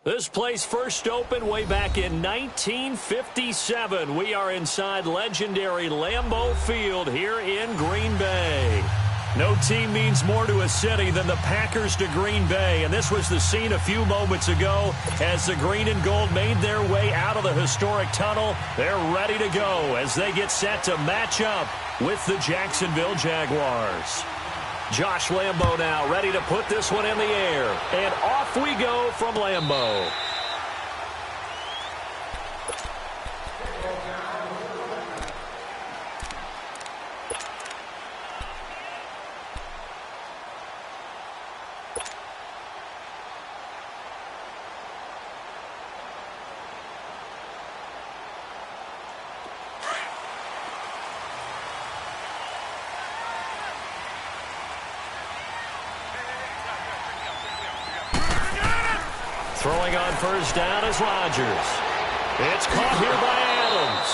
This place first opened way back in 1957. We are inside legendary Lambeau Field here in Green Bay. No team means more to a city than the Packers to Green Bay, and this was the scene a few moments ago as the green and gold made their way out of the historic tunnel. They're ready to go as they get set to match up with the Jacksonville Jaguars. Josh Lambeau now ready to put this one in the air. And off we go from Lambeau. Throwing on first down is Rodgers. It's caught here by Adams.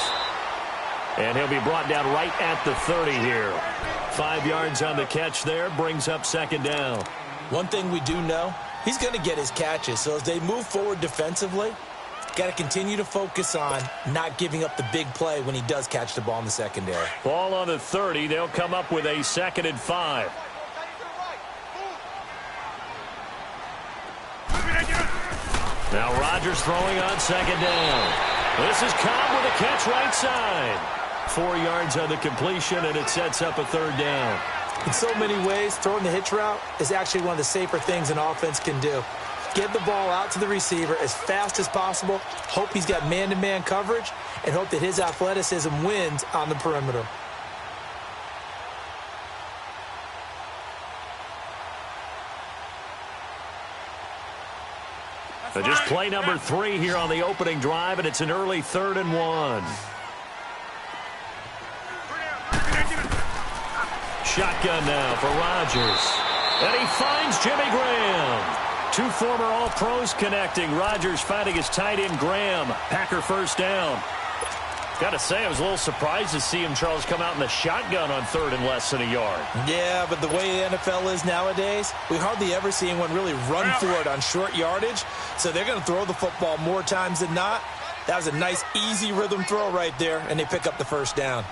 And he'll be brought down right at the 30 here. 5 yards on the catch there, brings up second down. One thing we do know, he's going to get his catches. So as they move forward defensively, got to continue to focus on not giving up the big play when he does catch the ball in the secondary. Ball on the 30. They'll come up with a 2nd and 5. Now Rodgers throwing on second down. This is Cobb with a catch right side. 4 yards on the completion, and it sets up a 3rd down. In so many ways, throwing the hitch route is actually one of the safer things an offense can do. Get the ball out to the receiver as fast as possible, hope he's got man-to-man coverage, and hope that his athleticism wins on the perimeter. Just play number 3 here on the opening drive, and it's an early 3rd and 1. Shotgun now for Rodgers. And he finds Jimmy Graham. 2 former All-Pros connecting. Rodgers finding his tight end Graham. Packer first down. Got to say, I was a little surprised to see him, Charles, come out in the shotgun on 3rd and less than a yard. Yeah, but the way the NFL is nowadays, we hardly ever see anyone really run for it on short yardage. So they're going to throw the football more times than not. That was a nice, easy rhythm throw right there, and they pick up the first down.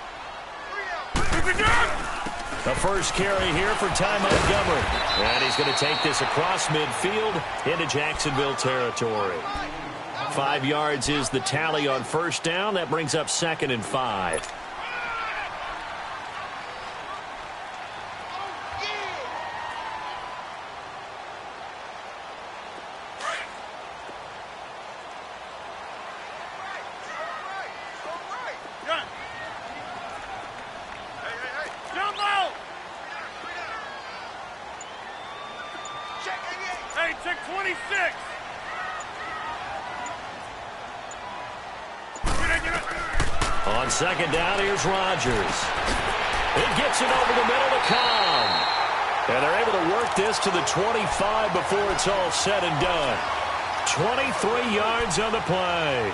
The first carry here for Ty Montgomery. And he's going to take this across midfield into Jacksonville territory. 5 yards is the tally on first down. That brings up 2nd and 5. Hey, check 26. On second down, here's Rodgers. He gets it over the middle to Cobb. And they're able to work this to the 25 before it's all said and done. 23 yards on the play.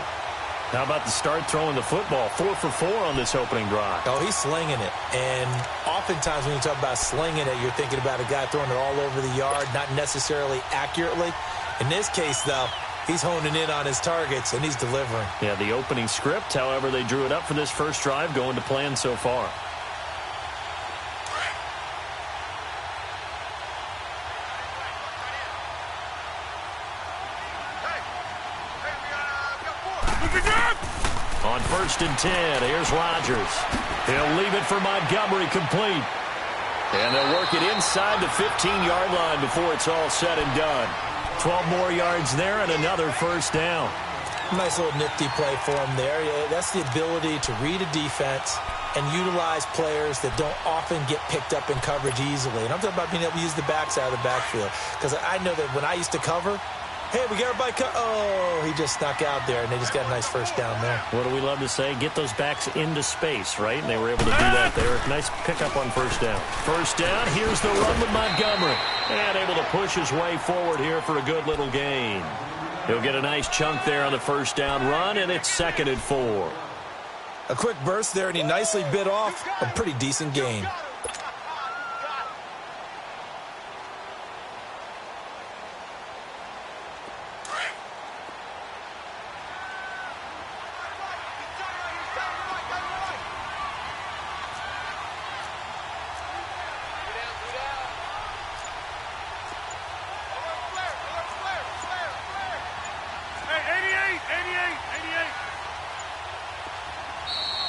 How about the start throwing the football? 4 for 4 on this opening drive. Oh, he's slinging it. And oftentimes when you talk about slinging it, you're thinking about a guy throwing it all over the yard, not necessarily accurately. In this case, though, he's honing in on his targets, and he's delivering. Yeah, the opening script, however, they drew it up for this first drive, going to plan so far. On 1st and 10, here's Rodgers. He'll leave it for Montgomery complete. And they'll work it inside the 15-yard line before it's all said and done. 12 more yards there and another first down. Nice little nifty play for him there. That's the ability to read a defense and utilize players that don't often get picked up in coverage easily. And I'm talking about being able to use the backside of the backfield. Because I know that when I used to cover, hey, we got everybody oh, he just snuck out there, and they just got a nice first down there. What do we love to say? Get those backs into space, right? And they were able to do that there. Nice pickup on first down. First down, here's the run with Montgomery. And able to push his way forward here for a good little gain. He'll get a nice chunk there on the first down run, and it's 2nd and 4. A quick burst there, and he nicely bit off a pretty decent gain.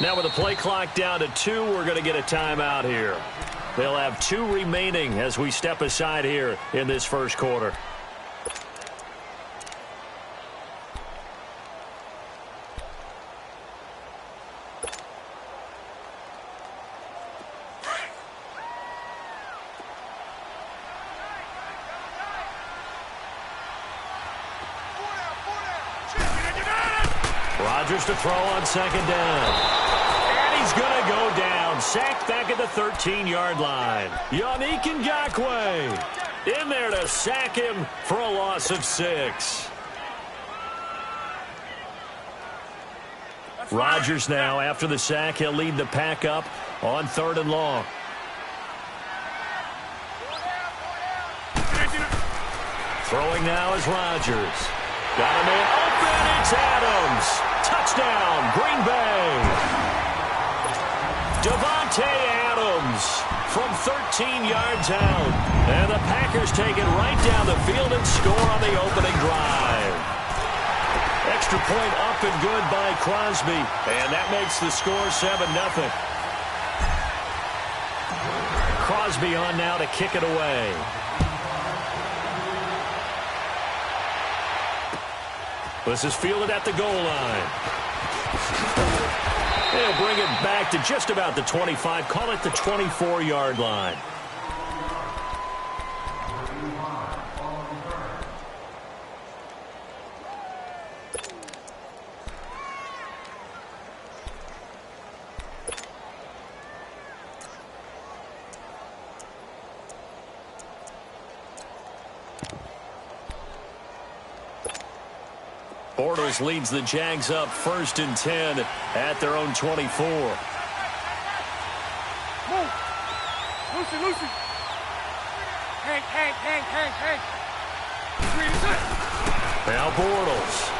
Now with the play clock down to 2, we're going to get a timeout here. They'll have 2 remaining as we step aside here in this first quarter. Rodgers to throw on second down. And he's going to go down. Sacked back at the 13-yard line. Yannick Ngakoue in there to sack him for a loss of 6. Rodgers now, after the sack, he'll lead the pack up on 3rd and long. Throwing now is Rodgers. Got him in open. It's Adams. Touchdown, Green Bay. Davante Adams from 13 yards out. And the Packers take it right down the field and score on the opening drive. Extra point up and good by Crosby. And that makes the score 7-0. Crosby on now to kick it away. This is fielded at the goal line. They'll bring it back to just about the 25. Call it the 24-yard line. Bortles leads the Jags up 1st and 10 at their own 24. Move. Lucy. Hank. Now Bortles.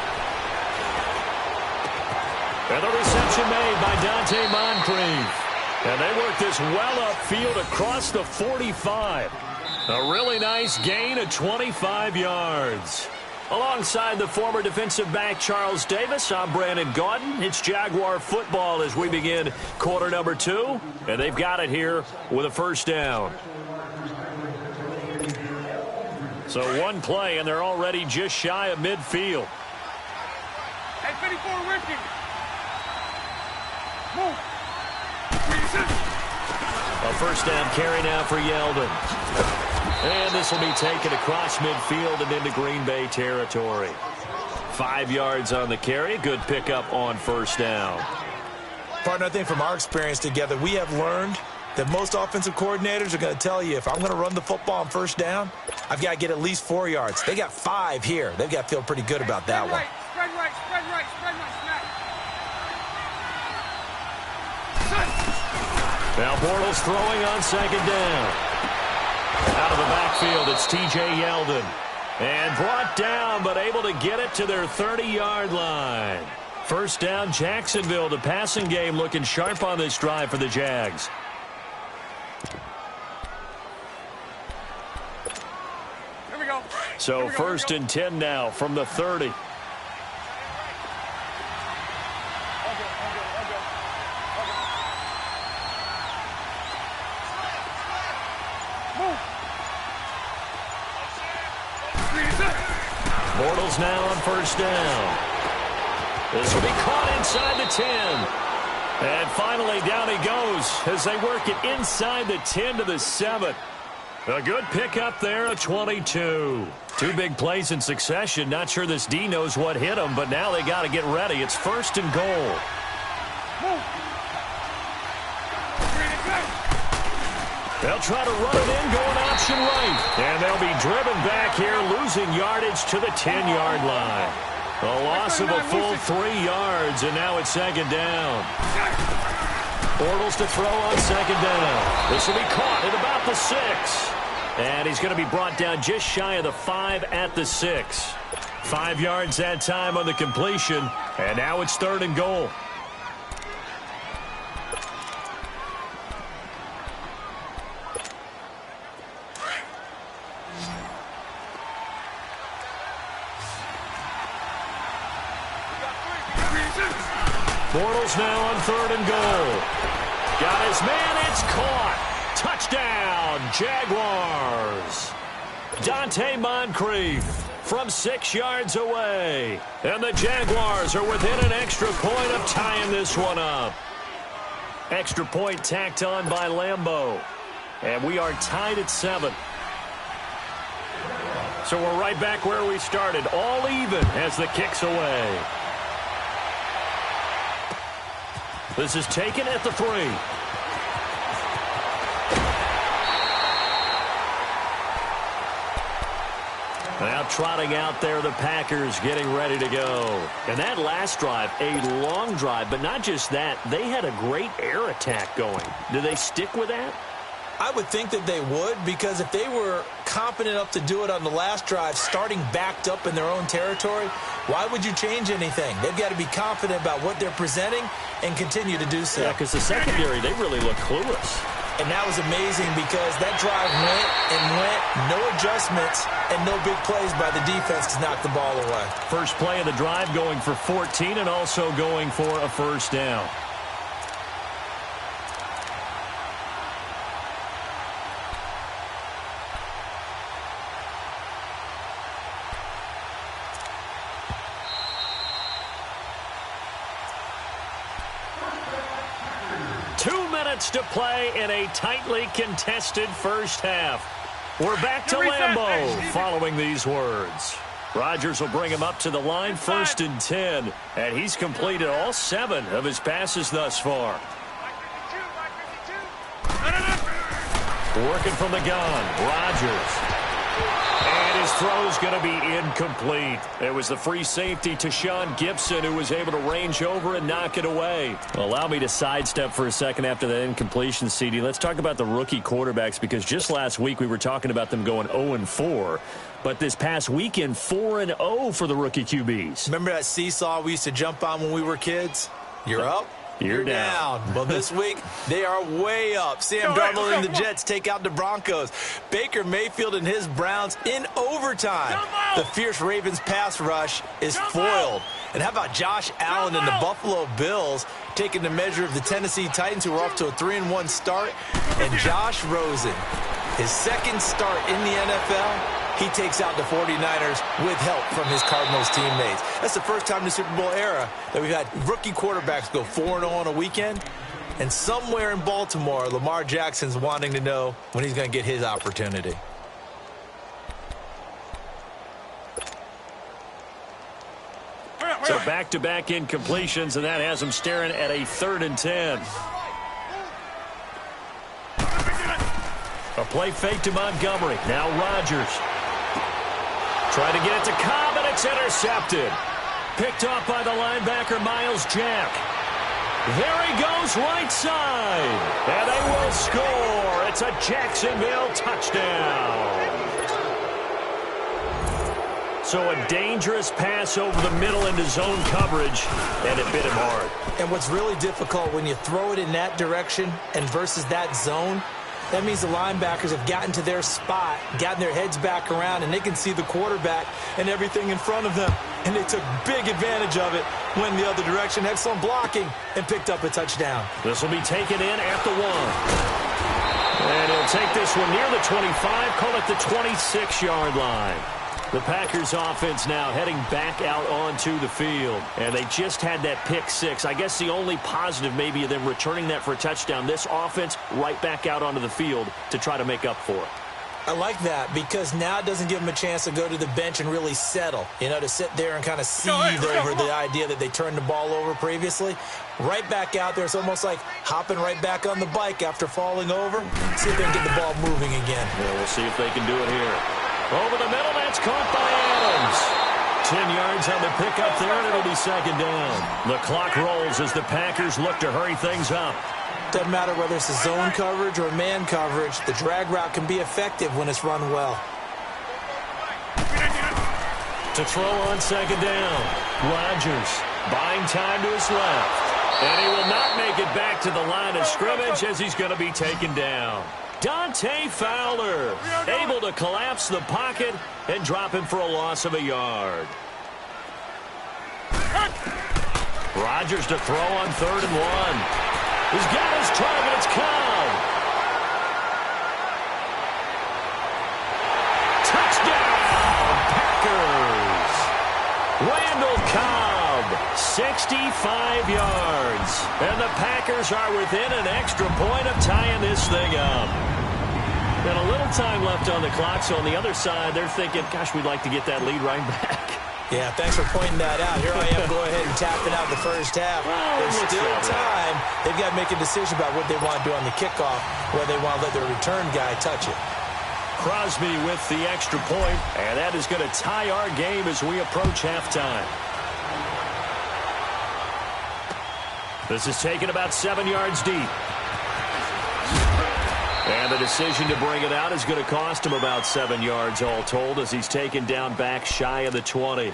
And the reception made by Dante Moncrief. And they work this well upfield across the 45. A really nice gain of 25 yards. Alongside the former defensive back Charles Davis, I'm Brandon Gaudin. It's Jaguar football as we begin quarter number 2. And they've got it here with a first down. So one play, and they're already just shy of midfield. Hey, 54 Ripken. Move. A first down carry now for Yeldon. And this will be taken across midfield and into Green Bay territory. 5 yards on the carry. Good pickup on first down. Partner, I think from our experience together, we have learned that most offensive coordinators are going to tell you, if I'm going to run the football on first down, I've got to get at least 4 yards. They got 5 here. They've got to feel pretty good about that one. Spread right. Now Bortles throwing on second down. Out of the backfield, it's T.J. Yeldon. And brought down, but able to get it to their 30-yard line. First down, Jacksonville. The passing game looking sharp on this drive for the Jags. Here we go. So first and 10 now from the 30. Bortles now on first down. This will be caught inside the 10. And finally down he goes as they work it inside the 10 to the 7. A good pickup there at 22. 2 big plays in succession. Not sure this D knows what hit him, but now they got to get ready. It's first and goal. They'll try to run it in, going option right. And they'll be driven back here, losing yardage to the 10-yard line. A loss of a full 3 yards, and now it's second down. Bortles to throw on second down. This will be caught at about the 6. And he's going to be brought down just shy of the 5 at the 6. 5 yards that time on the completion, and now it's third and goal. Bortles balls now on 3rd and goal. Got his man. It's caught. Touchdown, Jaguars. Dante Moncrief from 6 yards away. And the Jaguars are within an extra point of tying this one up. Extra point tacked on by Lambeau. And we are tied at 7. So we're right back where we started. All even as the kick's away. This is taken at the 3. Now trotting out there, the Packers getting ready to go. And that last drive, a long drive, but not just that. They had a great air attack going. Do they stick with that? I would think that they would, because if they were confident enough to do it on the last drive, starting backed up in their own territory, why would you change anything? They've got to be confident about what they're presenting and continue to do so. Yeah, because the secondary, they really look clueless. And that was amazing because that drive went, no adjustments, and no big plays by the defense to knock the ball away. First play of the drive going for 14 and also going for a first down. To play in a tightly contested first half. We're back to Lambeau following these words. Rodgers will bring him up to the line, 1st and 10, and he's completed all 7 of his passes thus far. Working from the gun, Rodgers. And his throw's going to be incomplete. It was the free safety to Sean Gibson who was able to range over and knock it away. Well, allow me to sidestep for a second after that incompletion, CD. Let's talk about the rookie quarterbacks, because just last week we were talking about them going 0-4. But this past weekend, 4-0 for the rookie QBs. Remember that seesaw we used to jump on when we were kids? You're up. You're down. Well, this week, they are way up. Sam Darnold and the Jets take out the Broncos. Baker Mayfield and his Browns in overtime. The fierce Ravens pass rush is foiled. And how about Josh Allen and the Buffalo Bills taking the measure of the Tennessee Titans, who are off to a 3-1 start? And Josh Rosen, his second start in the NFL, he takes out the 49ers with help from his Cardinals teammates. That's the first time in the Super Bowl era that we've had rookie quarterbacks go 4-0 on a weekend. And somewhere in Baltimore, Lamar Jackson's wanting to know when he's going to get his opportunity. So back-to-back incompletions, and that has him staring at a 3rd and 10. A play fake to Montgomery. Now Rodgers. Trying to get it to Cobb, and it's intercepted. Picked off by the linebacker, Myles Jack. There he goes, right side. And they will score. It's a Jacksonville touchdown. So a dangerous pass over the middle into zone coverage, and it bit him hard. And what's really difficult when you throw it in that direction and versus that zone, that means the linebackers have gotten to their spot, gotten their heads back around, and they can see the quarterback and everything in front of them. And they took big advantage of it, went the other direction, excellent blocking, and picked up a touchdown. This will be taken in at the 1. And he'll take this one near the 25, call it the 26-yard line. The Packers offense now heading back out onto the field. And they just had that pick 6. I guess the only positive maybe of them returning that for a touchdown. This offense right back out onto the field to try to make up for it. I like that because now it doesn't give them a chance to go to the bench and really settle. You know, to sit there and kind of seethe over the idea that they turned the ball over previously. Right back out there. It's almost like hopping right back on the bike after falling over. See if they can get the ball moving again. Yeah, we'll see if they can do it here. Over the middle, that's caught by Adams. 10 yards on the pickup there, and it'll be 2nd down. The clock rolls as the Packers look to hurry things up. Doesn't matter whether it's a zone coverage or man coverage, the drag route can be effective when it's run well. To throw on 2nd down, Rodgers buying time to his left. And he will not make it back to the line of scrimmage as he's going to be taken down. Dante Fowler able to collapse the pocket and drop him for a loss of a yard. Rodgers to throw on 3rd and 1. He's got his target. It's Cobb. Touchdown, Packers. Randall Cobb, 65 yards. And the Packers are within an extra point of tying this thing up. And a little time left on the clock, so on the other side, they're thinking, gosh, we'd like to get that lead right back. Yeah, thanks for pointing that out. Here I am going ahead and tapping out the first half. There's still time. They've got to make a decision about what they want to do on the kickoff, whether they want to let their return guy touch it. Crosby with the extra point, and that is going to tie our game as we approach halftime. This is taken about 7 yards deep. And the decision to bring it out is going to cost him about 7 yards all told as he's taken down back shy of the 20.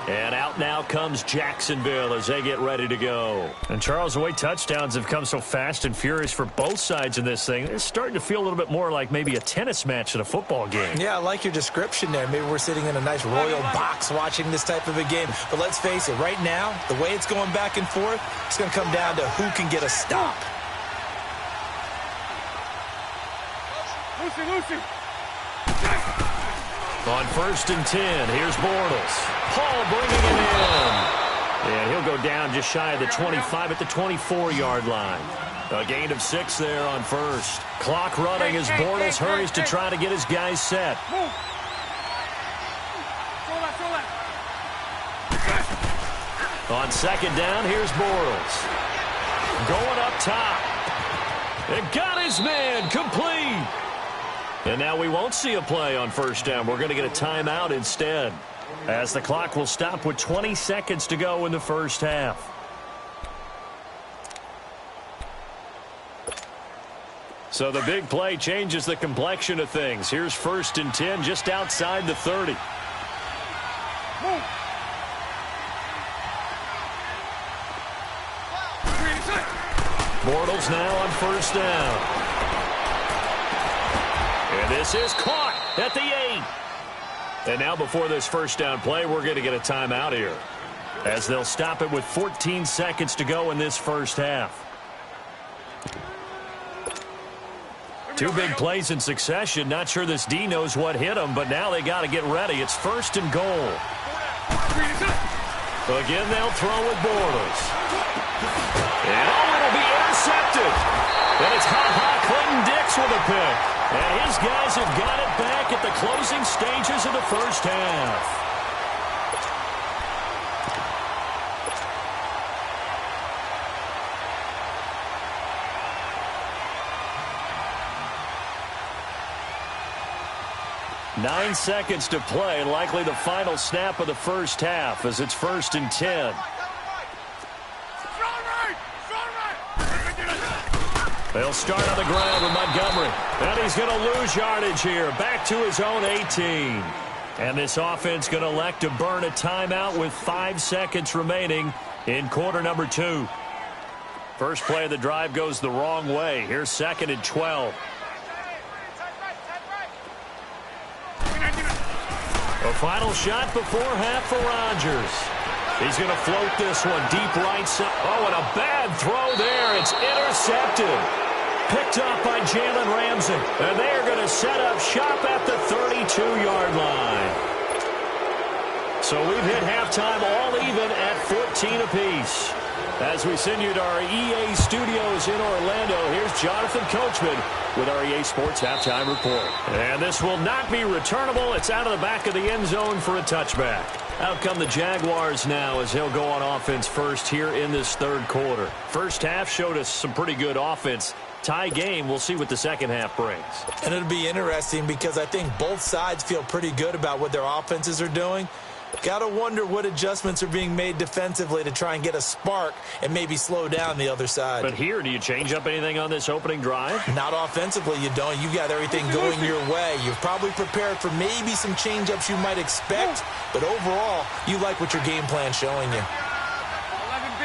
And out now comes Jacksonville as they get ready to go. And Charles, the way touchdowns have come so fast and furious for both sides in this thing, it's starting to feel a little bit more like maybe a tennis match at a football game. Yeah, I like your description there. Maybe we're sitting in a nice royal box watching this type of a game. But let's face it, right now, the way it's going back and forth, it's going to come down to who can get a stop. Lucy. On 1st and 10, here's Bortles. Paul bringing it in. And he'll go down just shy of the 25 at the 24-yard line. A gain of 6 there on 1st. Clock running as Bortles hurries to try to get his guys set. Move. Throw that. On 2nd down, here's Bortles. Going up top. And got his man complete. And now we won't see a play on 1st down. We're going to get a timeout instead, as the clock will stop with 20 seconds to go in the first half. So the big play changes the complexion of things. Here's 1st and 10 just outside the 30. Move. Bortles now on 1st down. And this is caught at the 8. And now before this 1st down play, we're going to get a timeout here, as they'll stop it with 14 seconds to go in this first half. 2 big plays in succession. Not sure this D knows what hit them, but now they got to get ready. It's 1st and goal. Again, they'll throw with Bortles. And it'll be intercepted. And it's Clinton-Dix with a pick. And his guys have got it back at the closing stages of the first half. Nine seconds to play, likely the final snap of the first half as it's 1st and 10. They'll start on the ground with Montgomery. And he's going to lose yardage here. Back to his own 18. And this offense going to elect to burn a timeout with 5 seconds remaining in quarter number 2. First play of the drive goes the wrong way. Here's 2nd and 12. A final shot before half for Rodgers. He's going to float this one deep right side. Oh, and a bad throw there. It's intercepted. Picked up by Jalen Ramsey. And they are going to set up shop at the 32-yard line. So we've hit halftime all even at 14 apiece. As we send you to our EA studios in Orlando, here's Jonathan Coachman with our EA Sports Halftime Report. And this will not be returnable. It's out of the back of the end zone for a touchback. Out come the Jaguars now as they'll go on offense first here in this third quarter. First half showed us some pretty good offense. Tie game, we'll see what the second half brings. And it'll be interesting because I think both sides feel pretty good about what their offenses are doing. Got to wonder what adjustments are being made defensively to try and get a spark and maybe slow down the other side. But here, do you change up anything on this opening drive? Not offensively, you don't. You got everything going your way. You've probably prepared for maybe some change-ups you might expect, but overall, you like what your game plan's showing you. 11B.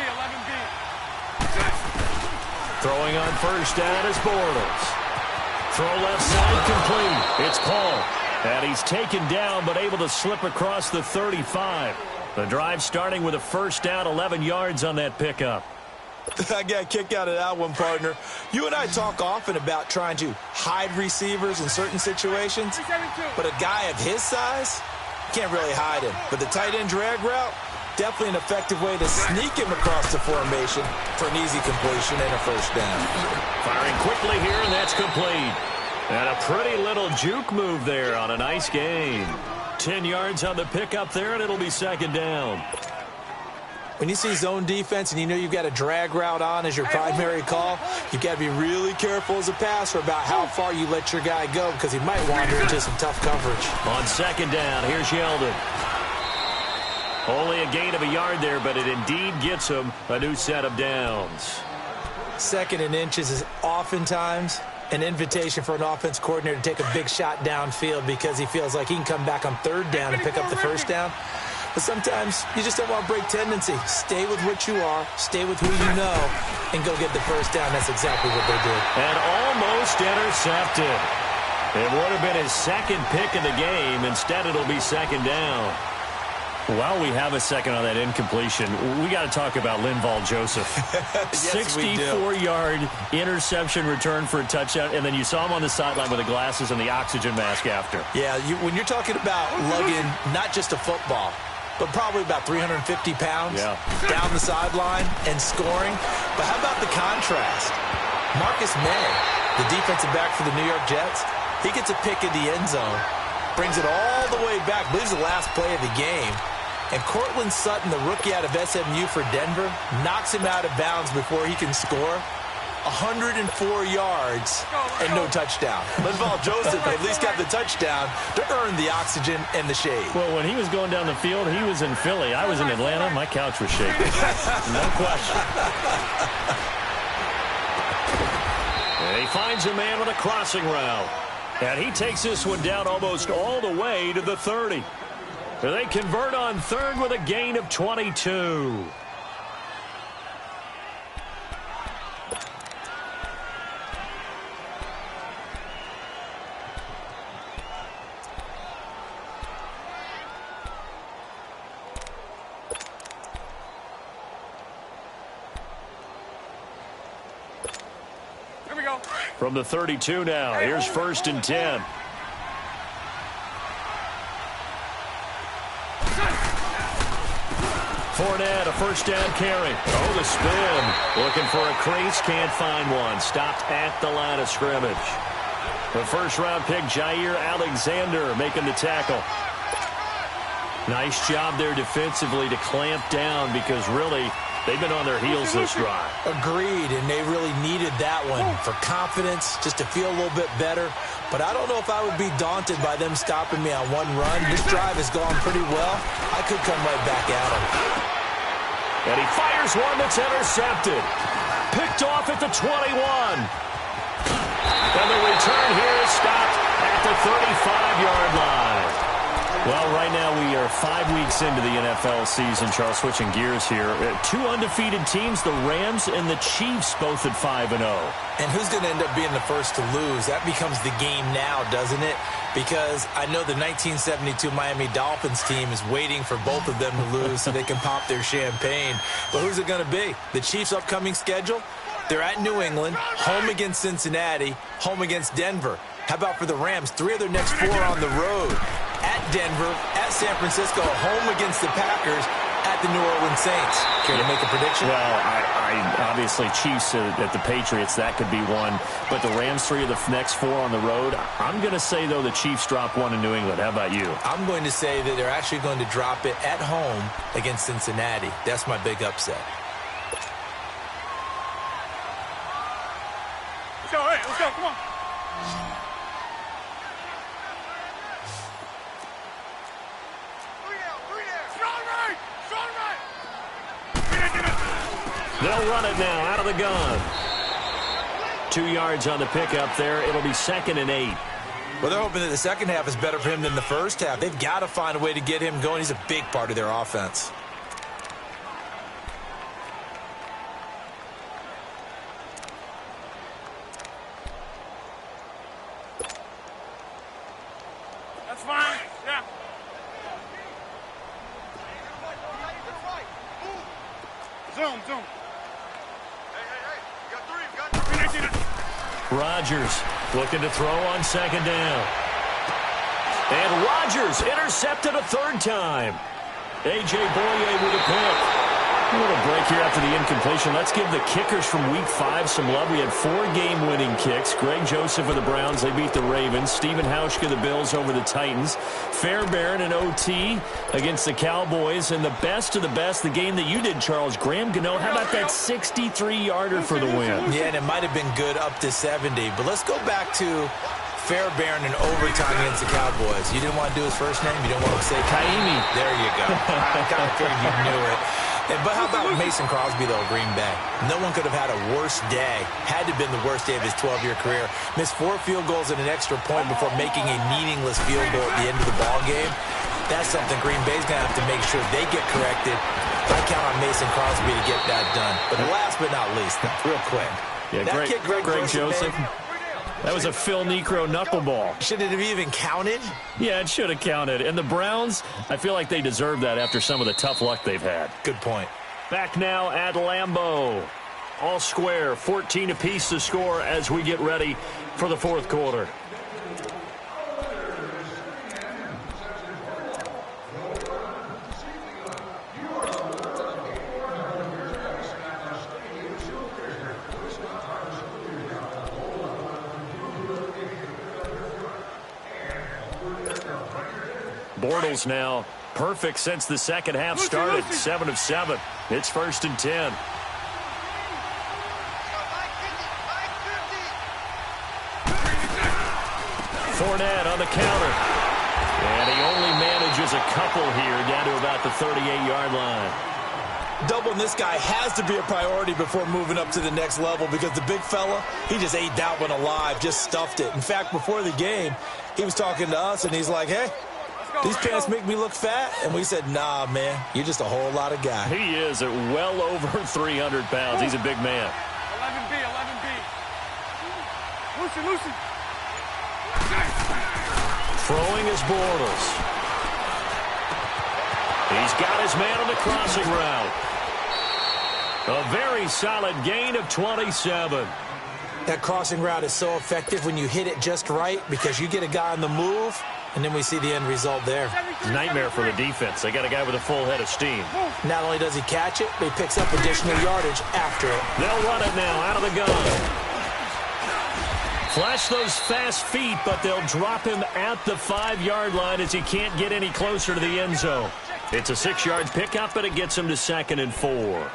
Throwing on first down is Bortles. Throw left side complete. It's Paul. And he's taken down but able to slip across the 35. The drive starting with a first down, 11 yards on that pickup. I got a kick out of that one, partner. You and I talk often about trying to hide receivers in certain situations, but a guy of his size can't really hide him. But the tight end drag route, definitely an effective way to sneak him across the formation for an easy completion and a first down. Firing quickly here, and that's complete. And a pretty little juke move there on a nice game. 10 yards on the pickup there, and it'll be second down. When you see zone defense and you know you've got a drag route on as your primary call, you've got to be really careful as a passer about how far you let your guy go because he might wander into some tough coverage. On second down, here's Yeldon. Only a gain of a yard there, but it indeed gets him a new set of downs. Second and inches is oftentimes an invitation for an offense coordinator to take a big shot downfield because he feels like he can come back on third down and pick up the first down. But sometimes you just don't want to break tendency. Stay with what you are, stay with who you know, and go get the first down. That's exactly what they did. And almost intercepted. It would have been his second pick of the game. Instead, it'll be second down. While we have a second on that incompletion, we got to talk about Linval Joseph. Yes, 64-yard interception return for a touchdown, and then you saw him on the sideline with the glasses and the oxygen mask after. Yeah, when you're talking about lugging not just a football, but probably about 350 pounds down the sideline and scoring. But how about the contrast? Marcus May, the defensive back for the New York Jets, he gets a pick in the end zone, brings it all the way back, believes the last play of the game. And Cortland Sutton, the rookie out of SMU for Denver, knocks him out of bounds before he can score. 104 yards and no touchdown. Linval Joseph at least got the touchdown to earn the oxygen and the shade. Well, when he was going down the field, he was in Philly. I was in Atlanta. My couch was shaking. No question. And he finds a man with a crossing route. And he takes this one down almost all the way to the 30. They convert on third with a gain of 22. Here we go. From the 32 now, here's first and 10. Fournette, a first down carry. Oh, the spin. Looking for a crease, can't find one. Stopped at the line of scrimmage. The first-round pick, Jair Alexander, making the tackle. Nice job there defensively to clamp down because really they've been on their heels this drive. Agreed, and they really needed that one for confidence, just to feel a little bit better. But I don't know if I would be daunted by them stopping me on one run. This drive has gone pretty well. I could come right back at them. And he fires one that's intercepted. Picked off at the 21. And the return here is stopped at the 35-yard line. Well, right now we are 5 weeks into the NFL season. Charles, switching gears here. Two undefeated teams, the Rams and the Chiefs, both at 5-0. And who's going to end up being the first to lose? That becomes the game now, doesn't it? Because I know the 1972 Miami Dolphins team is waiting for both of them to lose so they can pop their champagne. But who's it going to be? The Chiefs' upcoming schedule? They're at New England, home against Cincinnati, home against Denver. How about for the Rams? 3 of their next 4 on the road. At Denver, at San Francisco, home against the Packers, at the New Orleans Saints. Care to make a prediction? Well, I obviously Chiefs at the Patriots, that could be one. But the Rams, 3 of the next 4 on the road. I'm going to say, though, the Chiefs drop one in New England. How about you? I'm going to say that they're actually going to drop it at home against Cincinnati. That's my big upset. Let's go, hey, let's go, come on. They'll run it now out of the gun. 2 yards on the pickup there. It'll be 2nd and 8. Well, they're hoping that the second half is better for him than the first half. They've got to find a way to get him going. He's a big part of their offense. That's fine, yeah. Zoom. Hey. You got three. Rodgers looking to throw on second down. And Rodgers intercepted a third time. A.J. Boye with a pick. A little break here after the incompletion. Let's give the kickers from Week 5 some love. We had 4 game-winning kicks. Greg Joseph of the Browns, they beat the Ravens. Stephen Hauschka, the Bills, over the Titans. Fairbairn and OT against the Cowboys. And the best of the best, the game that you did, Charles, Graham Gano. How about that 63-yarder for the win? Yeah, and it might have been good up to 70. But let's go back to Fairbairn in overtime against the Cowboys. You didn't want to do his first name? You didn't want to say Kaimi? There you go. I kind of figured you knew it. But how about Mason Crosby, though, Green Bay? No one could have had a worse day. Had to have been the worst day of his 12-year career. Missed 4 field goals and an extra point before making a meaningless field goal at the end of the ball game. That's something Green Bay's going to have to make sure they get corrected. I count on Mason Crosby to get that done. But last but not least, real quick. Yeah, that great, kid Greg Joseph. That was a Phil Necro knuckleball. Should it have even counted? Yeah, it should have counted. And the Browns, I feel like they deserve that after some of the tough luck they've had. Good point. Back now at Lambeau. All square, 14 apiece to score as we get ready for the fourth quarter. Bortles now perfect since the second half started. 7 of 7. It's 1st and 10. Fournette on the counter. And he only manages a couple here down to about the 38-yard line. Doubling this guy has to be a priority before moving up to the next level because the big fella, he just ate that one alive, just stuffed it. In fact, before the game, he was talking to us, and he's like, hey, these pants make me look fat. And we said, nah, man, you're just a whole lot of guy. He is at well over 300 pounds. He's a big man. 11B. Lucy. Throwing is Bortles. He's got his man on the crossing route. A very solid gain of 27. That crossing route is so effective when you hit it just right because you get a guy on the move, and then we see the end result there. Nightmare for the defense. They got a guy with a full head of steam. Not only does he catch it, but he picks up additional yardage after it. They'll run it now out of the gun. Flash those fast feet, but they'll drop him at the 5-yard line as he can't get any closer to the end zone. It's a 6-yard pickup, but it gets him to 2nd and 4.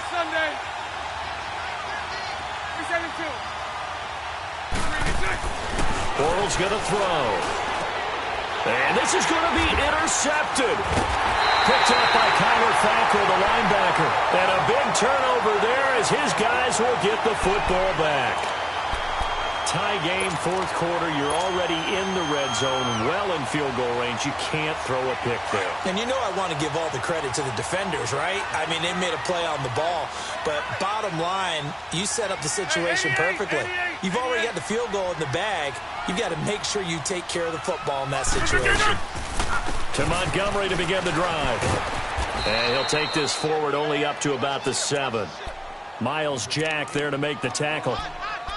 Sunday. 372. Bortles going to throw. And this is going to be intercepted. Picked up by Kyler Fackrell, the linebacker. And a big turnover there as his guys will get the football back. Tie game, fourth quarter. You're already in the red zone, well in field goal range. You can't throw a pick there. And you know I want to give all the credit to the defenders, right? I mean, they made a play on the ball. But bottom line, you set up the situation perfectly. You've already got the field goal in the bag. You've got to make sure you take care of the football in that situation. To Montgomery to begin the drive. And he'll take this forward only up to about the 7. Miles Jack there to make the tackle.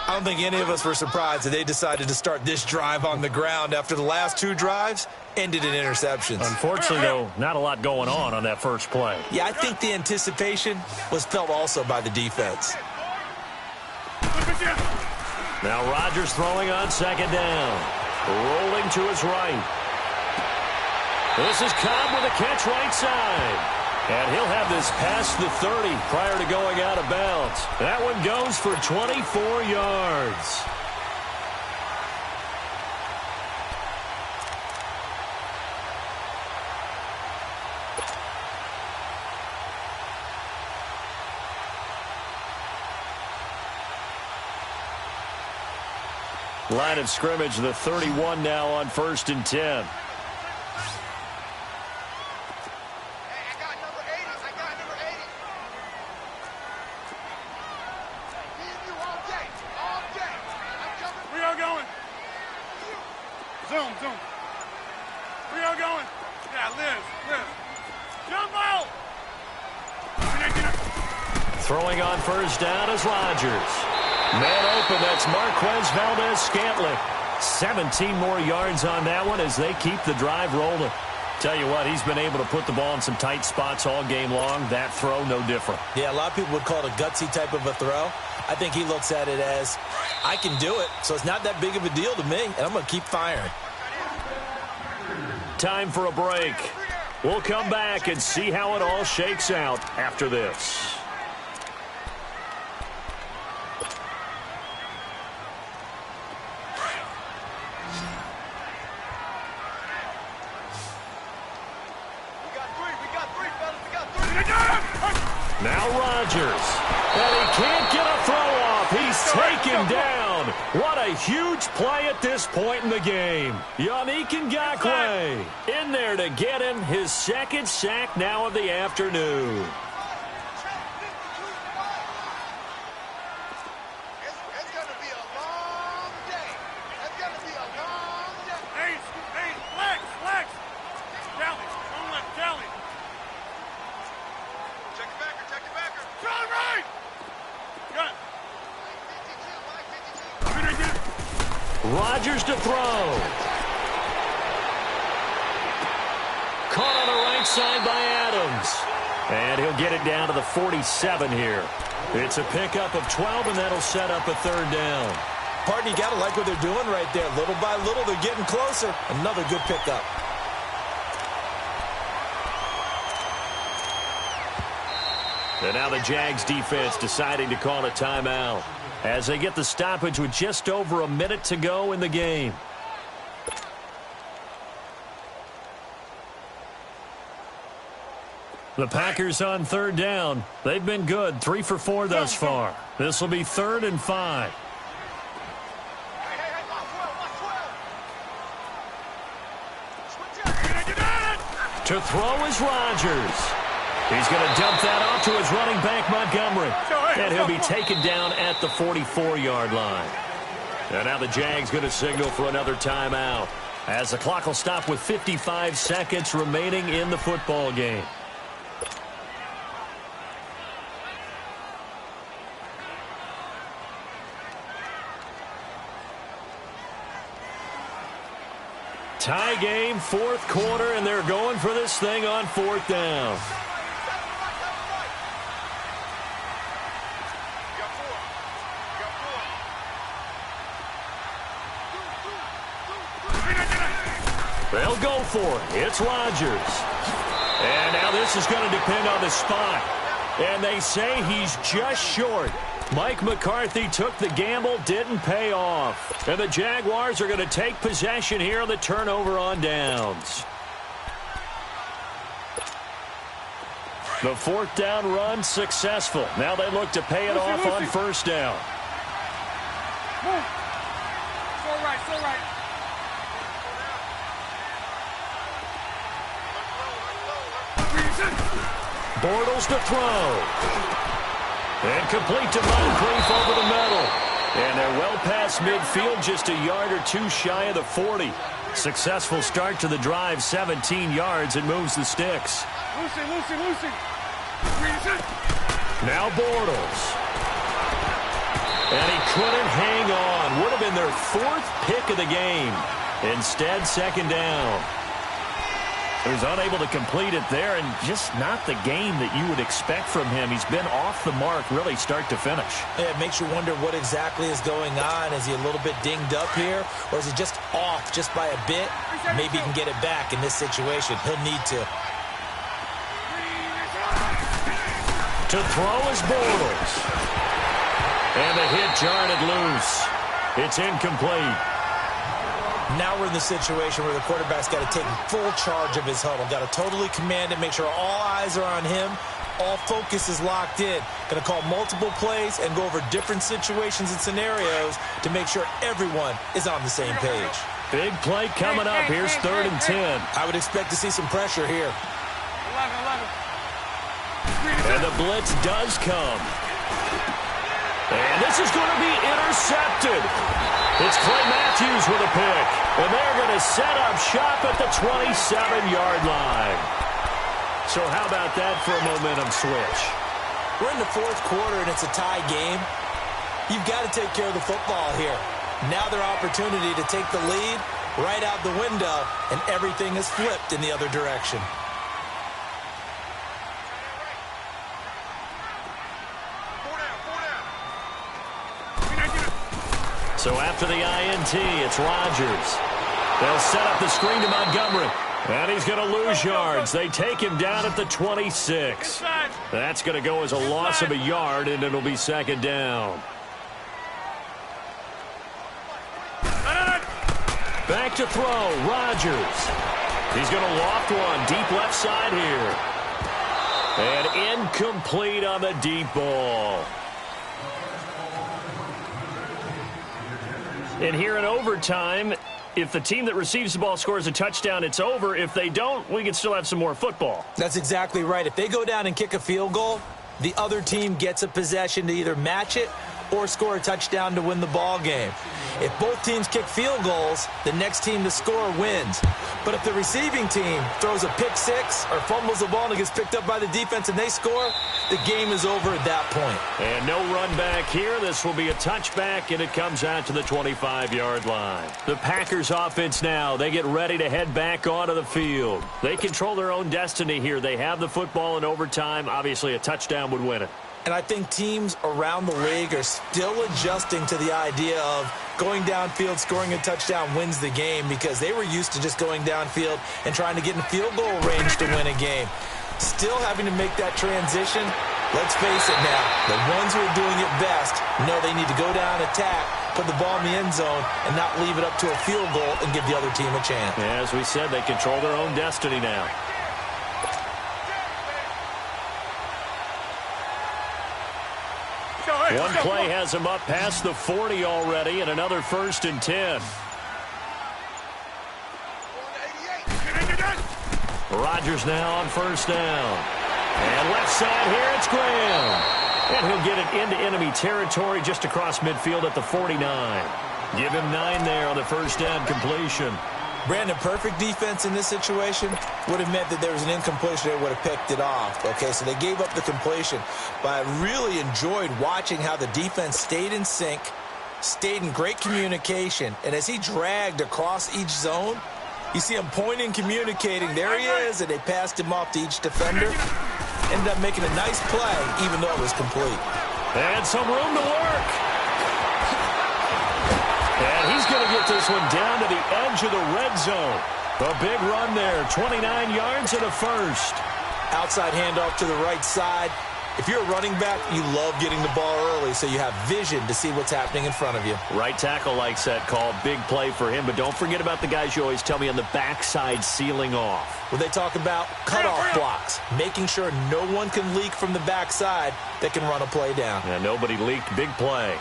I don't think any of us were surprised that they decided to start this drive on the ground after the last 2 drives ended in interceptions. Unfortunately, though, not a lot going on that first play. Yeah, I think the anticipation was felt also by the defense. Now Rodgers throwing on second down. Rolling to his right. This is Cobb with a catch right side. And he'll have this past the 30 prior to going out of bounds. That one goes for 24 yards. Line of scrimmage, the 31 now on 1st and 10. Liz. Jumbo! Throwing on first down is Rodgers. Man open, that's Marquez Valdes-Scantling. 17 more yards on that one as they keep the drive rolling. Tell you what, he's been able to put the ball in some tight spots all game long. That throw, no different. Yeah, a lot of people would call it a gutsy type of a throw. I think he looks at it as, I can do it, so it's not that big of a deal to me, and I'm going to keep firing. Time for a break. We'll come back and see how it all shakes out after this. Now Rodgers. And he can't get a throw off. He's taken down. What a huge play at this point in the game. Yannick Ngakoue in there to get him his second sack now of the afternoon. It's going to be a long day. It's going to be a long day. Hey, flex. Kelly, don't let Kelly. Check your backer. Charlie right! Good. Rodgers to throw. Caught on the right side by Adams. And he'll get it down to the 47 here. It's a pickup of 12, and that'll set up a third down. Pardon, you got to like what they're doing right there. Little by little, they're getting closer. Another good pickup. And now the Jags defense deciding to call a timeout as they get the stoppage with just over a minute to go in the game. The Packers on third down. They've been good, 3 for 4 thus far. This will be 3rd and 5. To throw is Rodgers. He's going to dump that off to his running back, Montgomery. And he'll be taken down at the 44-yard line. And now the Jags going to signal for another timeout as the clock will stop with 55 seconds remaining in the football game. Tie game, 4th quarter, and they're going for this thing on 4th down. They'll go for it. It's Rodgers. And now this is going to depend on the spot. And they say he's just short. Mike McCarthy took the gamble, didn't pay off. And the Jaguars are going to take possession here on the turnover on downs. The 4th down run successful. Now they look to pay it off on 1st down. So right. Bortles to throw. And complete to Moncrief over the middle. And they're well past midfield, just a yard or two shy of the 40. Successful start to the drive, 17 yards, and moves the sticks. Lucy. Now Bortles. And he couldn't hang on. Would have been their 4th pick of the game. Instead, 2nd down. He was unable to complete it there, and just not the game that you would expect from him. He's been off the mark, really, start to finish. Yeah, it makes you wonder what exactly is going on. Is he a little bit dinged up here, or is he just off just by a bit? Maybe he can get it back in this situation. He'll need to. To throw is Bortles. And the hit jarred it loose. It's incomplete. Now we're in the situation where the quarterback's got to take full charge of his huddle. Got to totally command it, make sure all eyes are on him. All focus is locked in. Going to call multiple plays and go over different situations and scenarios to make sure everyone is on the same page. Big play coming up. Here's 3rd and 10. I would expect to see some pressure here. 11. And the blitz does come. And this is going to be intercepted. It's Clay Matthews with a pick. And they're going to set up shop at the 27-yard line. So how about that for a momentum switch? We're in the fourth quarter, and it's a tie game. You've got to take care of the football here. Now their opportunity to take the lead right out the window, and everything is flipped in the other direction. So after the INT, it's Rodgers. They'll set up the screen to Montgomery. And he's going to lose yards. They take him down at the 26. That's going to go as a loss of a yard, and it'll be second down. Back to throw, Rodgers. He's going to loft one, deep left side here. And incomplete on the deep ball. And here in overtime, if the team that receives the ball scores a touchdown, it's over. If they don't, we can still have some more football. That's exactly right. If they go down and kick a field goal, the other team gets a possession to either match it or score a touchdown to win the ball game. If both teams kick field goals, the next team to score wins. But if the receiving team throws a pick six or fumbles the ball and it gets picked up by the defense and they score, the game is over at that point. And no run back here. This will be a touchback, and it comes out to the 25-yard line. The Packers offense now, they get ready to head back onto the field. They control their own destiny here. They have the football in overtime. Obviously, a touchdown would win it. And I think teams around the league are still adjusting to the idea of going downfield, scoring a touchdown wins the game, because they were used to just going downfield and trying to get in field goal range to win a game. Still having to make that transition. Let's face it now, the ones who are doing it best know they need to go down, attack, put the ball in the end zone, and not leave it up to a field goal and give the other team a chance. Yeah, as we said, they control their own destiny now. One play has him up past the 40 already, and another 1st and 10. Rodgers now on 1st down. And left side here, it's Graham. And he'll get it into enemy territory just across midfield at the 49. Give him 9 there on the 1st down completion. Brandon, perfect defense in this situation would have meant that there was an incompletion. They would have picked it off. Okay, so they gave up the completion. But I really enjoyed watching how the defense stayed in sync, stayed in great communication. And as he dragged across each zone, you see him pointing, communicating. There he is, and they passed him off to each defender. Ended up making a nice play, even though it was complete. And some room to work. And he's going to get this one down to the edge of the red zone. A big run there, 29 yards and a 1st. Outside handoff to the right side. If you're a running back, you love getting the ball early so you have vision to see what's happening in front of you. Right tackle likes that call. Big play for him. But don't forget about the guys you always tell me on the backside sealing off. When they talk about cutoff blocks, making sure no one can leak from the backside that can run a play down. Yeah, nobody leaked. Big play.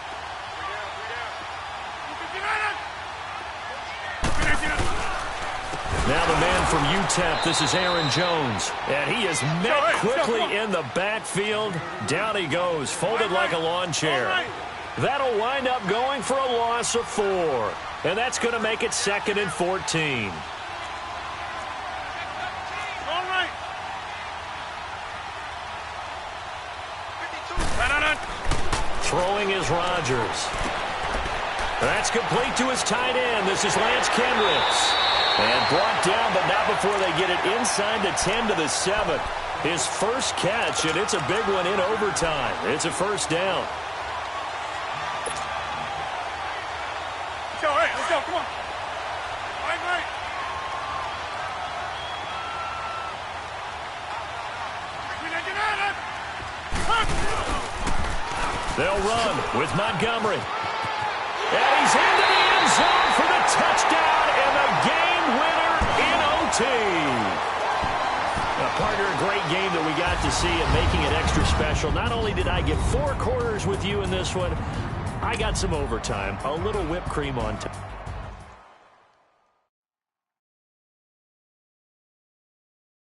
Now the man from UTEP, this is Aaron Jones. And he is met quickly in the backfield. Down he goes, folded like a lawn chair. That'll wind up going for a loss of 4. And that's going to make it 2nd and 14. Throwing is Rodgers. That's complete to his tight end. This is Lance Kendricks. And brought down, but not before they get it inside the 10 to the 7. His first catch, and it's a big one in overtime. It's a 1st down. Let's go, come on. Right. They'll run with Montgomery. And he's into the end zone for the touchdown and the game winner in OT. Now, partner, a great game that we got to see and making it extra special. Not only did I get 4 quarters with you in this one, I got some overtime, a little whipped cream on top.